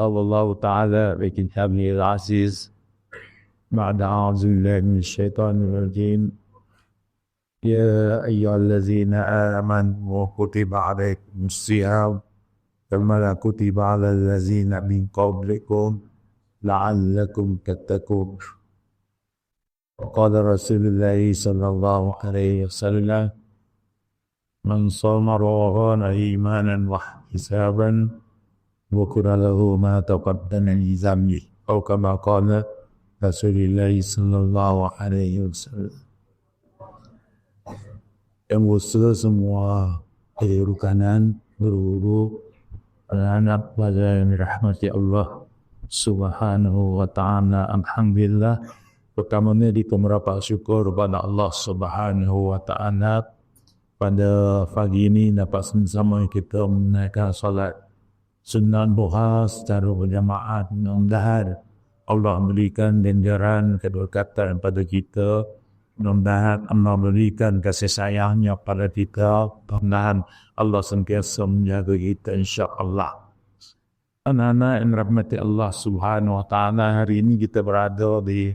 قال الله تعالى في كتابه العزيز بعد أعوذ بالله من الشيطان الرجيم يا أيها الذين آمنوا كتب عليكم الصيام كما كتب على الذين من قبلكم لعلكم تتقون. وقال رسول الله صلى الله عليه وسلم من صام رمضان إيمانا واحتسابا غفر له ما تقدم من ذنبه أو كما قال رسول الله صلى الله عليه وسلم. Yang usul semua kehidupan berhubung anak pada yang dirahmati Allah Subhanahu wa ta'ala. Alhamdulillah, pertamanya kita merapal syukur kepada Allah Subhanahu wa ta'ala pada pagi ini dapat sama kita menaikkan salat sunnah duha secara berjamaah. Mudah-mudahan Allah berikan ganjaran keberkatan pada kita. Mudah-mudahan Allah berikan kasih sayangnya pada kita. Mudah-mudahan Allah sentiasa menjaga kita insya-Allah. Anak-anak yang rahmati Allah Subhanahu wa ta'ala, hari ini kita berada di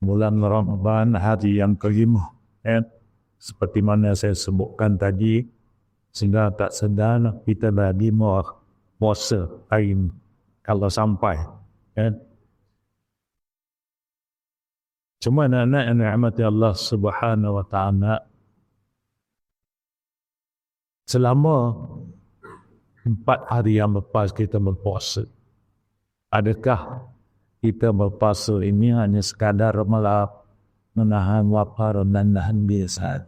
bulan Ramadan, hari yang kelima. Seperti mana saya sebutkan tadi, sehingga tak sedar kita lagi mau puasa hari ini kalau sampai. Cuma anak-anak yang rahmati Allah Subhanahu wa ta'ala, selama 4 hari yang lepas kita berpuasa, adakah kita berpuasa ini hanya sekadar menahan lapar dan nahan biasa?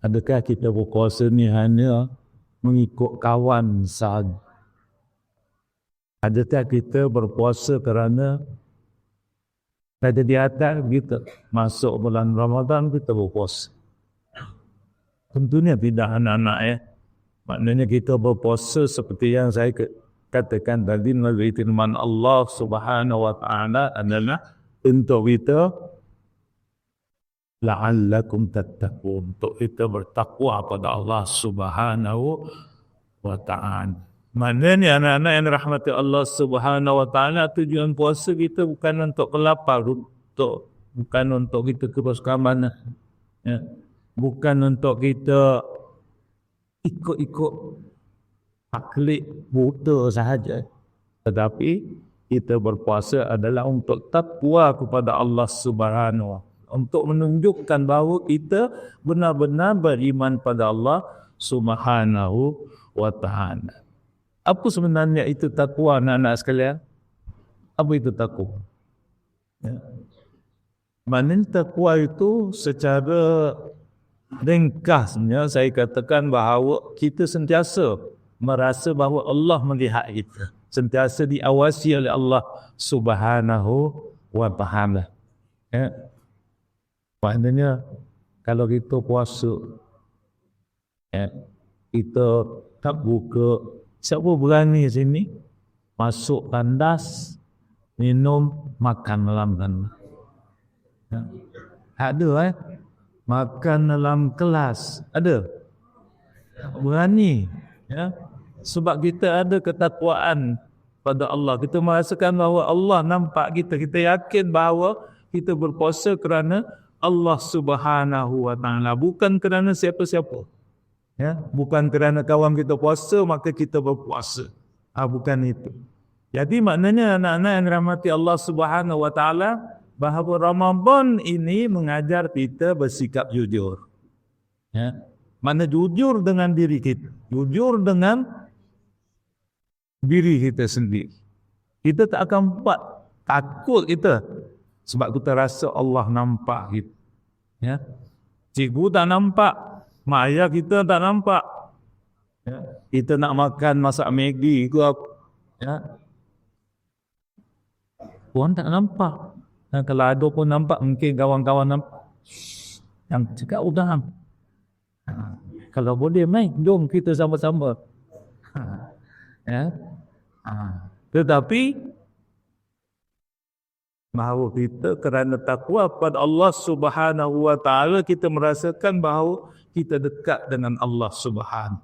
Adakah kita berpuasa ni hanya mengikut kawan sahaja? Adakah kita berpuasa kerana ada di atas kita masuk bulan Ramadan kita berpuasa? Tentunya tidak, anak-anak. Maknanya kita berpuasa seperti yang saya katakan tadi melalui firman Allah Subhanahu wa ta'ala adalah untuk kita la'allakum tattaqun, untuk kita bertakwa pada Allah Subhanahu wa ta'ala. Maknanya anak-anak yang rahmati Allah Subhanahu wa ta'ala, tujuan puasa kita bukan untuk kelapar, bukan untuk kita terus ke mana, bukan untuk kita ikut-ikut taklid buta sahaja, tetapi kita berpuasa adalah untuk takwa kepada Allah Subhanahu wa ta'ala, untuk menunjukkan bahawa kita benar-benar beriman pada Allah Subhanahu wa ta'ala. Apa sebenarnya itu takwa, anak-anak sekalian? Apa itu takwa? Maknanya takwa itu secara ringkasnya saya katakan bahawa kita sentiasa merasa bahawa Allah melihat kita, sentiasa diawasi oleh Allah Subhanahu wa ta'ala. Maknanya kalau kita puasa, kita tak buka, siapa berani sini masuk tandas, minum, makan dalam tandas? Ada makan dalam kelas, ada? Berani, sebab kita ada ketakwaan pada Allah. Kita merasakan bahawa Allah nampak kita. Kita yakin bahawa kita berpuasa kerana Allah Subhanahu wa ta'ala, bukan kerana siapa-siapa. Bukan kerana kawan kita puasa maka kita berpuasa. Bukan itu. Jadi maknanya anak-anak yang rahmati Allah Subhanahu wa ta'ala, bahawa Ramadan ini mengajar kita bersikap jujur. Mana jujur dengan diri kita, jujur dengan diri kita sendiri. Kita tak akan buat takut kita, sebab kita rasa Allah nampak kita. Cikgu tak nampak, mak ayah kita tak nampak. Kita nak makan masak Maggi ke apa, Puan tak nampak. Kalau ada pun nampak, mungkin kawan-kawan nampak. Yang cakap udah. Kalau boleh main, jom kita sama-sama. Tetapi bahawa kita kerana takwa pada Allah Subhanahu wa ta'ala, kita merasakan bahawa kita dekat dengan Allah Subhanahu.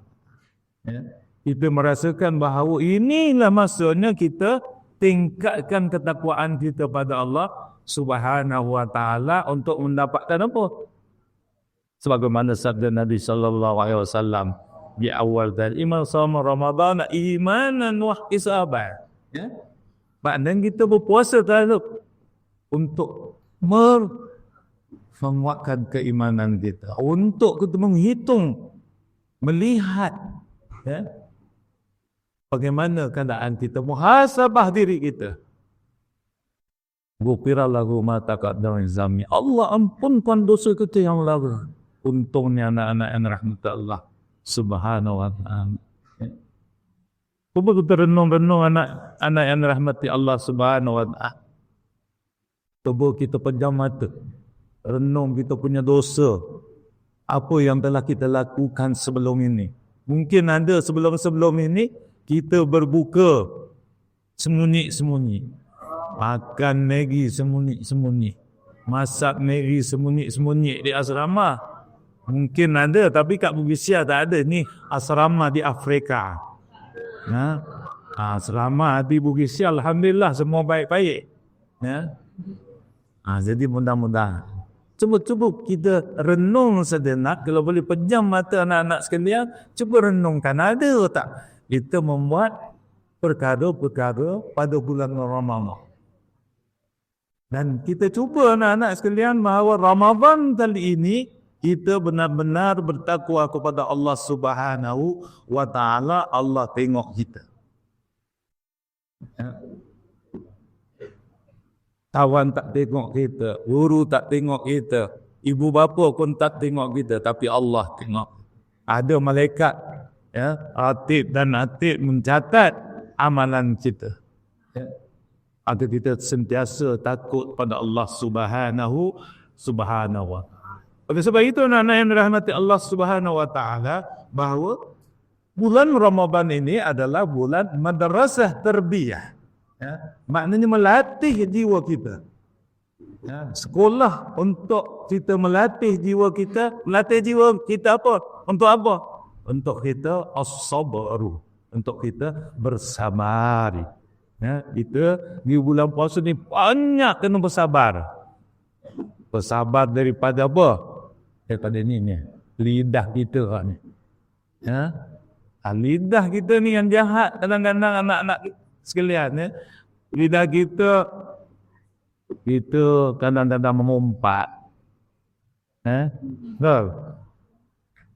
Kita merasakan bahawa inilah masanya kita tingkatkan ketakwaan kita pada Allah Subhanahu wa taala untuk mendapatkan apa? Sebagaimana sabda Nabi sallallahu alaihi wasallam di awal tadi, "Iman sama Ramadan imanan wa ihtisaban." Ya. Maknanya kita berpuasa terhadap untuk menguatkan keimanan kita, untuk kita menghitung, melihat, ya, bagaimana keadaan kita, muhasabah diri kita. Ghufira lahu ma taqaddama min zambi. Allah ampunkan dosa kita yang lalu. Untungnya anak-anak yang rahmat Allah Subhanahu wa ta'ala. Cuba kita renung-renung anak-anak yang rahmati Allah Subhanahu wa ta'ala. Cuba kita pejam mata, renung kita punya dosa, apa yang telah kita lakukan sebelum ini. Mungkin ada sebelum-sebelum ini kita berbuka sembunyi-sembunyi, makan Maggi sembunyi-sembunyi, masak Maggi sembunyi-sembunyi di asrama. Mungkin ada, tapi kat Malaysia tak ada. Ni asrama di Afrika. Asrama di Malaysia, alhamdulillah semua baik-baik. Ya. Jadi mudah-mudahan cuba kita renung sejenak. Kalau boleh pejam mata anak-anak sekalian, cuba renungkan, ada tak kita membuat perkara-perkara pada bulan Ramadan. Dan kita cuba anak-anak sekalian bahawa Ramadan kali ini kita benar-benar bertakwa kepada Allah Subhanahu wa ta'ala. Allah tengok kita. Kawan tak tengok kita, guru tak tengok kita, ibu bapa pun tak tengok kita, tapi Allah tengok. Ada malaikat, ya, atid dan atid mencatat amalan kita. Ya. Agar kita sentiasa takut pada Allah Subhanahu wa ta'ala. Oleh sebab itu anak-anak yang dirahmati Allah Subhanahu wa ta'ala, bahawa bulan Ramadan ini adalah bulan madrasah tarbiyah. Ya, maknanya melatih jiwa kita. Ya, sekolah untuk kita melatih jiwa kita. Melatih jiwa kita apa? Untuk apa? Untuk kita as-sabru, untuk kita bersabar. Ya, kita di bulan puasa ni banyak kena bersabar. Bersabar daripada apa? Daripada ni lidah kita ni. Ya, lidah kita ni yang jahat kadang-kadang anak-anak sekalian, ya. Lidah kita kadang-kadang mengumpat.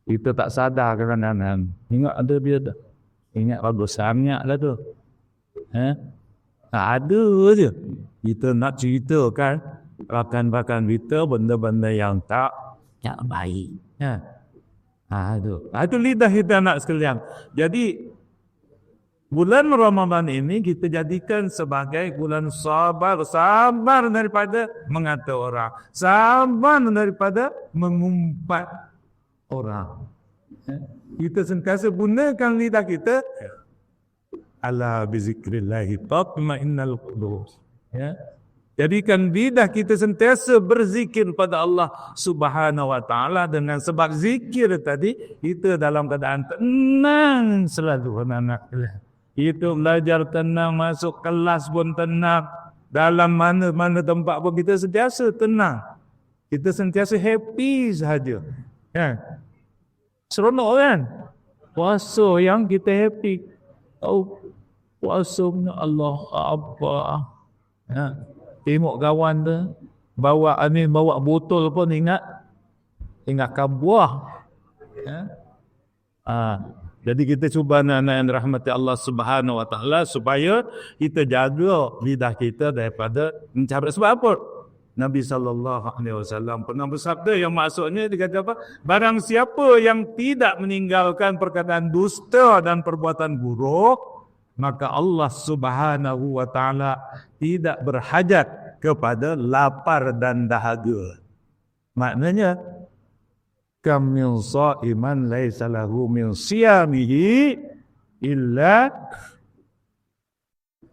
Kita tak sadar kadang-kadang. Ingat ada dia dah. Ingat bagus sangat lah tu. Ada je. Kita nak ceritakan rakan-rakan kita benda-benda yang tak baik. Itu lidah kita anak sekalian. Jadi bulan Ramadan ini kita jadikan sebagai bulan sabar. Sabar daripada mengata orang. Sabar daripada mengumpat orang. Kita sentiasa gunakan lidah kita. Ala bizikrillahi tatma'innal qulub. Ya. Jadikan lidah kita sentiasa berzikir pada Allah Subhanahu wa ta'ala. Dengan sebab zikir tadi, kita dalam keadaan tenang selalu, anak-anak. Kita belajar tenang, masuk kelas pun tenang. Dalam mana-mana tempat pun kita sentiasa tenang. Kita sentiasa happy sahaja. Ya. Seronok kan? Puasa yang kita happy. Oh, puasa punya Allah apa. Ya. Tengok kawan tu bawa botol pun ingatkan buah. Ya. Jadi kita cuba anak-anak yang dirahmati Allah Subhanahu wa ta'ala supaya kita jaga lidah kita daripada mencabut. Sebab apa? Nabi SAW pernah bersabda yang maksudnya dia kata apa? Barang siapa yang tidak meninggalkan perkataan dusta dan perbuatan buruk, maka Allah Subhanahu wa ta'ala tidak berhajat kepada lapar dan dahaga. Maknanya, kam min sha'iman laisa lahu min siyamihi illa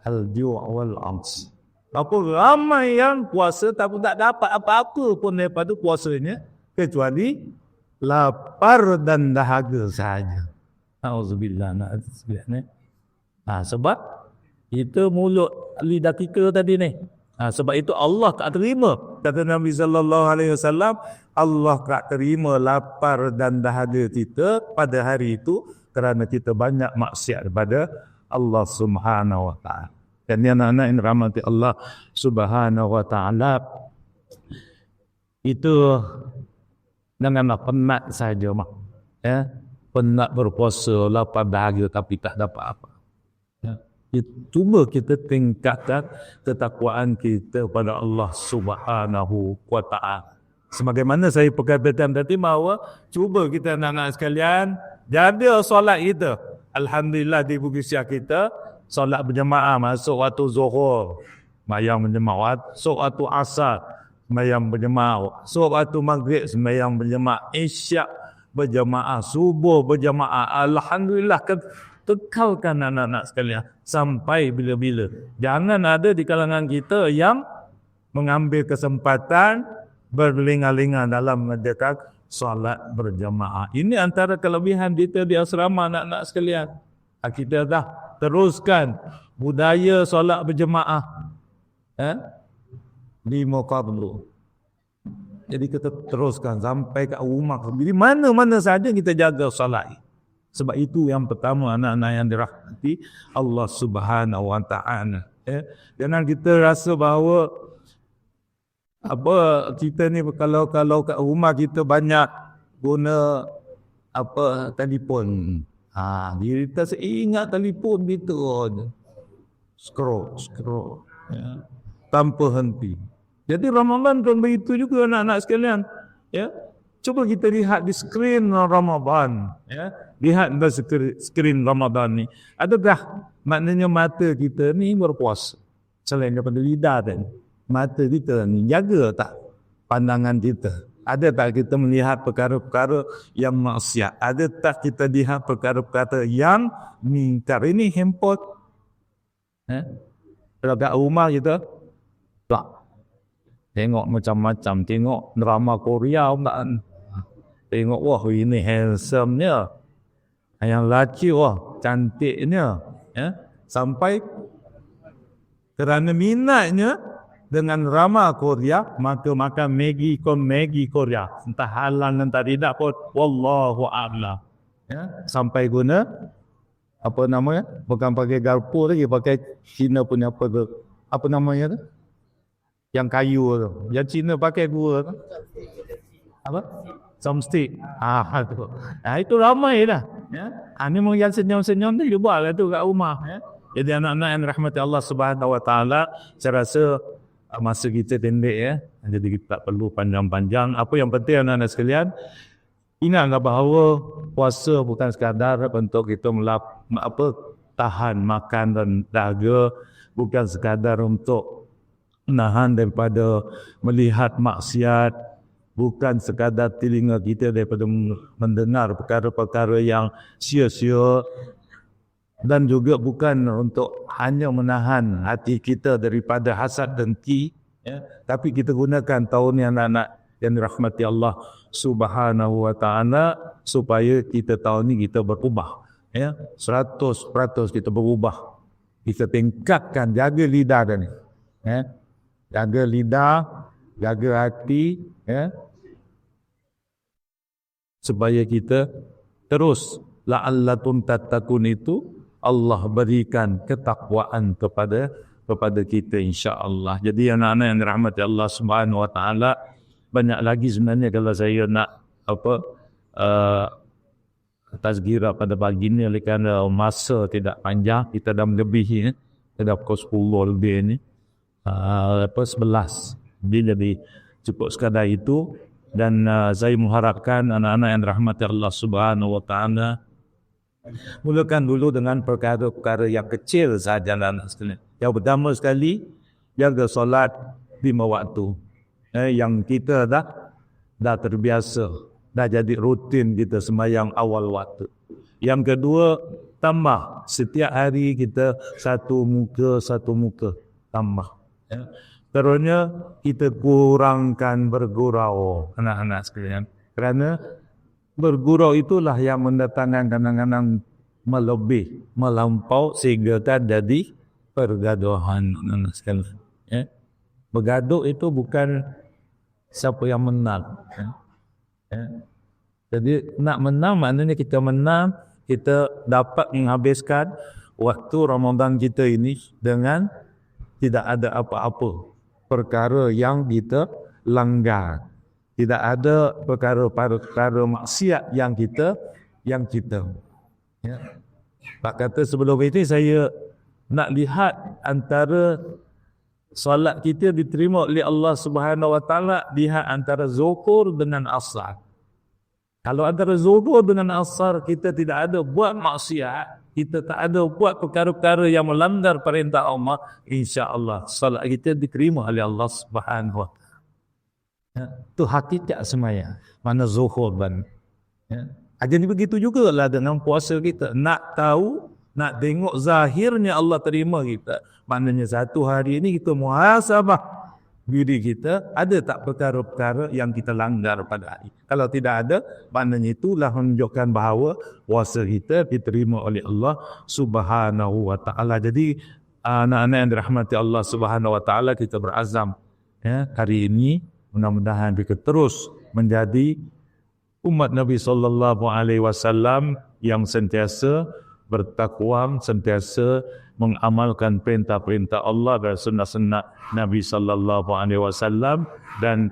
al-ju' wal 'ams. Apa ramai yang puasa tapi tak dapat apa-apa pun daripada puasanya kecuali lapar dan dahaga sahaja. Auzubillah na'udzubillah. Sebab itu mulut lidah kita tadi ni. Sebab itu Allah tak terima. Kata Nabi sallallahu alaihi wasallam, Allah tak terima lapar dan dahaga kita pada hari itu kerana kita banyak maksiat kepada Allah Subhanahu wa taala. Dan ni anak-anak yang rahmati Allah Subhanahu wa taala, itu janganlah penat saja mak. Penat berpuasa, lapar dahaga tapi tak dapat apa. Cuba kita tingkatkan ketakwaan kita pada Allah Subhanahu wa taala. Sebagaimana saya perkatakan tadi bahawa cuba kita anak-anak sekalian jaga solat kita. Alhamdulillah di Bugis Siak kita solat berjemaah masuk waktu Zuhur, sembahyang berjemaah, masuk waktu Asar, sembahyang berjemaah, masuk waktu Maghrib, sembahyang berjemaah, Isyak berjemaah, subuh berjemaah. Alhamdulillah, tekalkan anak-anak sekalian sampai bila-bila. Jangan ada di kalangan kita yang mengambil kesempatan berlingan-lingan dalam mengerjakan solat berjamaah. Ini antara kelebihan kita di asrama anak-anak sekalian. Kita dah teruskan budaya solat berjamaah di Mokablu. Jadi kita teruskan sampai ke rumah. Jadi mana-mana saja kita jaga solat. Sebab itu yang pertama anak-anak yang dirahmati Allah Subhanahu wa taala. Jangan kita rasa bahawa kita ni kalau kat rumah kita banyak guna telefon. Kita seingat telefon kita scroll tanpa henti. Jadi Ramadan pun begitu juga anak-anak sekalian. Cuba kita lihat di skrin Ramadan. Lihat di skrin Ramadan ni. Adakah maknanya mata kita ni berpuasa? Selain daripada lidah tadi. Mata kita ni jaga tak pandangan kita? Ada tak kita melihat perkara-perkara yang maksiat? Ada tak kita lihat perkara-perkara yang mungkar? Ini handphone. Kalau kat rumah kita tak. Tengok macam-macam. Tengok drama Korea kan. Tengok, wah ini handsome-nya. Yang lelaki, wah cantiknya. Sampai kerana minatnya dengan drama Korea, maka makan Maggi Korea. Entah halal entah tidak pun, wallahu a'lam. Sampai guna, apa namanya? Bukan pakai garpu lagi, pakai Cina punya apa namanya tu? Yang kayu tu. Yang Cina pakai gua tu. Apa? Thumbstick. Tu. Itu ramai dah. Ini memang yang senyum-senyum tu buat lah tu kat rumah. Jadi anak-anak yang rahmati Allah Subhanahu wa taala, saya rasa masa kita pendek jadi kita tak perlu panjang-panjang. Apa yang penting anak-anak sekalian, ingatlah bahawa puasa bukan sekadar untuk kita tahan makan dan dahaga, bukan sekadar untuk menahan daripada melihat maksiat, bukan sekadar telinga kita daripada mendengar perkara-perkara yang sia-sia, dan juga bukan untuk hanya menahan hati kita daripada hasad dengki, tapi kita gunakan tahun ni anak-anak yang dirahmati Allah Subhanahu wa taala supaya kita tahun ni kita berubah, 100% kita berubah. Kita tingkatkan, jaga lidah dan jaga lidah, jaga hati, supaya kita terus la'allakum tattaqun itu Allah berikan ketakwaan kepada kita insya-Allah. Jadi anak-anak yang dirahmati Allah Subhanahu wa taala, banyak lagi sebenarnya kalau saya nak tazkirah pada pagi ni, oleh kerana masa tidak panjang, kita dah melebihi kita dah pukul 10 lebih ni. 11. Jadi cukup sekadar itu, dan saya mengharapkan anak-anak yang dirahmati Allah Subhanahu wa taala mulakan dulu dengan perkara-perkara yang kecil sahaja anak-anak sekalian. Yang pertama sekali, jaga solat 5 waktu. Yang kita dah terbiasa, dah jadi rutin kita sembahyang awal waktu. Yang kedua, tambah setiap hari kita satu muka tambah. Terusnya kita kurangkan bergurau anak-anak sekalian. Kerana bergurau itulah yang mendatangkan kadang-kadang melebih, melampau sehingga kan jadi pergaduhan. Ya. Bergaduh itu bukan siapa yang menang. Ya. Jadi nak menang maknanya kita menang, kita dapat menghabiskan waktu Ramadan kita ini dengan tidak ada apa-apa perkara yang kita langgar. Tidak ada perkara-perkara maksiat yang kita ya. Pak kata sebelum ini saya nak lihat antara solat kita diterima oleh Allah Subhanahu Wa Taala, lihat antara zuhur dengan asar. Kalau antara zuhur dengan asar kita tidak ada buat maksiat, kita tak ada buat perkara-perkara yang melanggar perintah Allah, insya-Allah solat kita diterima oleh Allah Subhanahu Wa Taala. Ya, itu hakikat semaya. Mana zuhur dan ya. Jadi begitu jugalah dengan puasa kita. Nak tahu, nak tengok zahirnya Allah terima kita. Maknanya satu hari ini kita muhasabah diri kita, ada tak perkara-perkara yang kita langgar pada hari. Kalau tidak ada, maknanya itulah menunjukkan bahawa puasa kita diterima oleh Allah Subhanahu Wa Taala. Jadi anak-anak yang dirahmati Allah Subhanahu Wa Taala, kita berazam ya, hari ini mudah-mudahan kita terus menjadi umat Nabi sallallahu alaihi wasallam yang sentiasa bertakwa, sentiasa mengamalkan perintah-perintah Allah dan sunnah-sunnah Nabi sallallahu alaihi wasallam, dan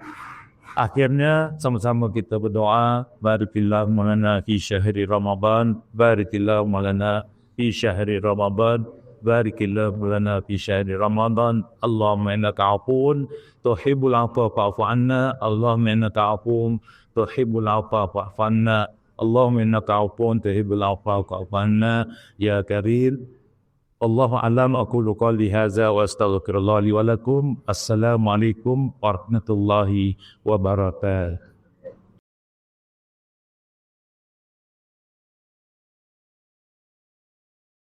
akhirnya sama-sama kita berdoa, barakallahu lana fi syahri Ramadan, barakallahu lana fi syahri Ramadan, barakallahu lana fi syahri Ramadan. Allahumma innaka afuwun tuhibbul afwa fa'fu anna. Allahumma innaka afuwun tuhibbul afwa fa'fu anna. Allahumma innaka afuwun tuhibbul afwa fa'fu anna ya karim. Wallahu a'lam. Aqulu qawli hadza wa astaghfirullah li wa lakum. Assalamualaikum warahmatullahi wabarakatuh.